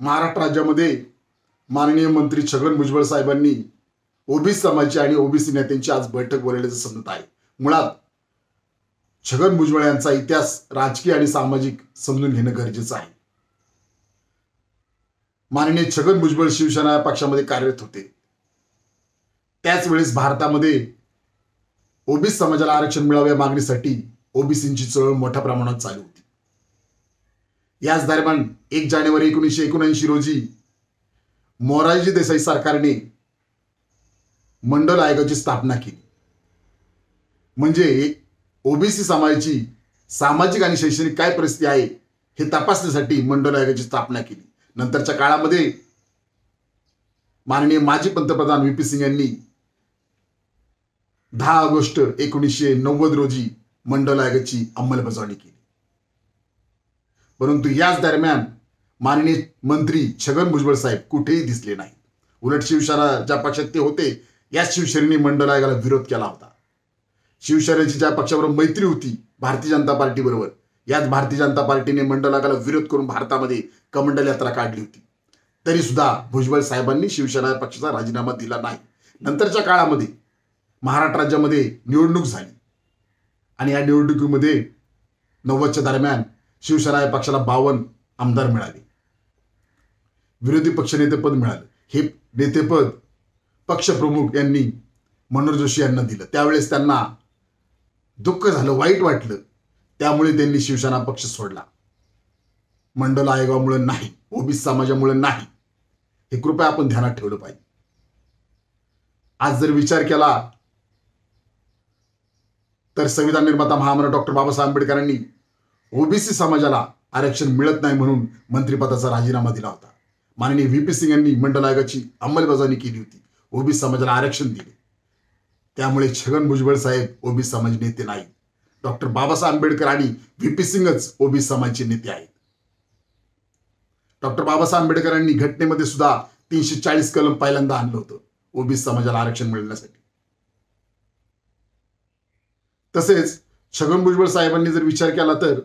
महाराष्ट्र राज्यामध्ये माननीय मंत्री छगन भुजबळ साहेबांनी ओबीसी समाजाची आणि ओबीसी नेत्यांची आज बैठक बोलावल्याचं समजत आहे। मुळात छगन भुजबळ यांचा इतिहास राजकीय आणि सामाजिक समजून घेणं गरजेचं आहे। माननीय छगन भुजबळ शिवसेना या पक्षामध्ये कार्यरत होते। त्याच वेळेस भारतामध्ये ओबीसी समाजाला आरक्षण मिळावे या मागणीसाठी ओबीसींची चळवळ मोठ्या प्रमाणात चालू होती। याच दरम्यान 1 जानेवारी 1979 रोजी मोरारजी देसाई सरकारने मंडल आयोगाची स्थापना केली। म्हणजे ओबीसी समाजाची सामाजिक आणि शैक्षणिक काय परिस्थिती आहे हे तपासण्यासाठी मंडल आयोगाची स्थापना केली। नंतरच्या काळामध्ये माननीय माजी पंतप्रधान व्ही पी सिंग यांनी 10 ऑगस्ट 1990 रोजी मंडल आयोगाची अंमलबजावणी केली। परंतु याच दरम्यान माननीय मंत्री छगन भुजबळ साहेब कुठेही दिसले नाही। उलट शिवसेना ज्या पक्षात ते होते याच शिवसेनेने मंडल आयोगाला विरोध केला होता। शिवसेनेची ज्या पक्षाबरोबर मैत्री होती भारतीय जनता पार्टी बरोबर, याच भारतीय जनता पार्टीने मंडल आयोगाला विरोध करून भारतामध्ये कमंडल यात्रा काढली होती। तरी सुद्धा भुजबळ साहेबांनी शिवसेना पक्षाचा राजीनामा दिला नाही। नंतरच्या काळामध्ये महाराष्ट्र राज्यामध्ये निवडणूक झाली आणि या निवडणुकीमध्ये 90च्या दरम्यान शिवसेना या पक्षाला 52 आमदार मिळाले, विरोधी पक्षनेतेपद मिळाले। हे नेतेपद पक्षप्रमुख यांनी मनोहर जोशी यांना दिलं। त्यावेळेस त्यांना दुःख झालं, वाईट वाटलं, त्यामुळे त्यांनी शिवसेना पक्ष सोडला। मंडल आयोगामुळे नाही, ओबीसी समाजामुळे नाही, हे कृपया आपण ध्यानात ठेवलं पाहिजे। आज जर विचार केला तर संविधान निर्माता महामानव डॉक्टर बाबासाहेब आंबेडकरांनी ओबीसी समाजाला आरक्षण मिळत नाही म्हणून मंत्रिपदाचा राजीनामा दिला होता। माननीय व्ही पी सिंग यांनी मंडल आयोगाची अंमलबजावणी केली होती, ओबीसी समाजाला आरक्षण दिले। त्यामुळे छगन भुजबळ साहेब ओबीसी समाज नेते नाहीत। डॉक्टर बाबासाहेब आंबेडकर आणि व्ही पी सिंगच ओबीसी समाजाचे नेते आहेत। डॉक्टर बाबासाहेब आंबेडकरांनी घटनेमध्ये सुद्धा 340 कलम पहिल्यांदा आणलं होतं ओबीसी समाजाला आरक्षण मिळण्यासाठी। तसेच छगन भुजबळ साहेबांनी जर विचार केला तर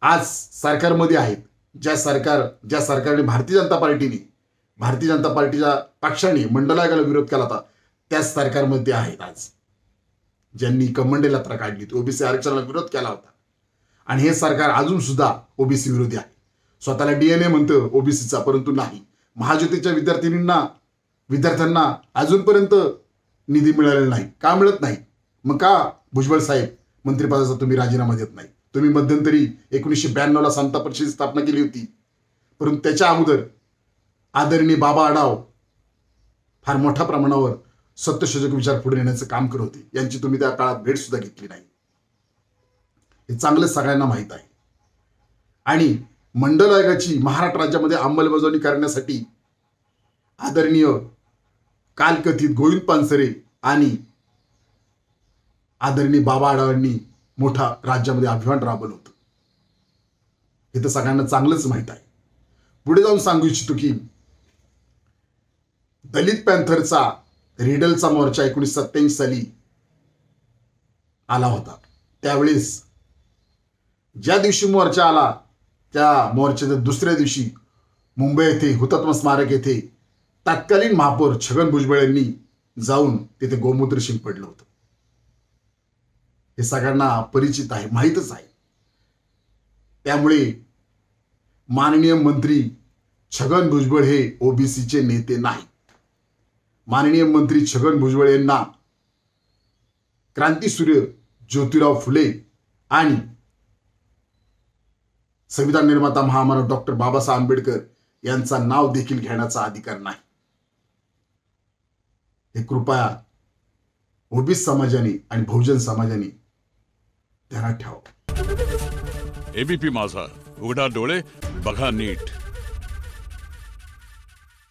आज सरकारमध्ये आहेत, ज्या सरकारने भारतीय जनता पार्टीच्या पक्षाने मंडल आयोगाला विरोध केला होता त्याच सरकारमध्ये आहेत आज, ज्यांनी कमंडल यात्रा काढली होती, ओबीसी आरक्षणाला विरोध केला होता। आणि हे सरकार अजून सुद्धा ओबीसी विरोधी आहे। स्वतःला डीएनए म्हणतं ओबीसीचा, परंतु नाही। महाज्योतीच्या विद्यार्थ्यांना अजूनपर्यंत निधी मिळालेला नाही। का मिळत नाही? मग का भुजबळ साहेब मंत्रिपदाचा तुम्ही राजीनामा देत नाही? तुम्ही मध्यंतरी 1992ला समता परिषदेची स्थापना केली होती, परंतु त्याच्या अगोदर आदरणीय बाबा आढाव फार मोठ्या प्रमाणावर सत्यशोधक विचार पुढे नेण्याचं काम करत होते। यांची तुम्ही त्या काळात भेट सुद्धा घेतली नाही, हे चांगलं सगळ्यांना माहीत आहे। आणि मंडल आयोगाची महाराष्ट्र राज्यामध्ये अंमलबजावणी करण्यासाठी आदरणीय कालकथित गोविंद पानसरे आणि आदरणीय बाबा आढावांनी मोठा राज्यामध्ये अभियान राबवलं होतं, हे तर सगळ्यांना चांगलंच माहीत आहे। पुढे जाऊन सांगू इच्छितो की दलित पॅंथरचा रिडलचा मोर्चा 1987 साली आला होता। त्यावेळेस ज्या दिवशी मोर्चा आला त्या मोर्चाच्या दुसऱ्या दिवशी मुंबई येथे हुतात्मा स्मारक येथे तत्कालीन महापौर छगन भुजबळ यांनी जाऊन तिथे गोमूत्र शिंपडलं होतं। हे सगळ्यांना परिचित आहे, माहीतच आहे। त्यामुळे माननीय मंत्री छगन भुजबळ हे ओबीसीचे नेते नाही। माननीय मंत्री छगन भुजबळ यांना क्रांतीसूर्य ज्योतिराव फुले आणि संविधान निर्माता महामानव डॉक्टर बाबासाहेब आंबेडकर यांचा नाव देखील घेण्याचा अधिकार नाही। हे कृपया ओबीसी समाजाने आणि बहुजन समाजाने ध्यानात ठेवा। एबीपी माझा, उघडा डोळे बघा नीट।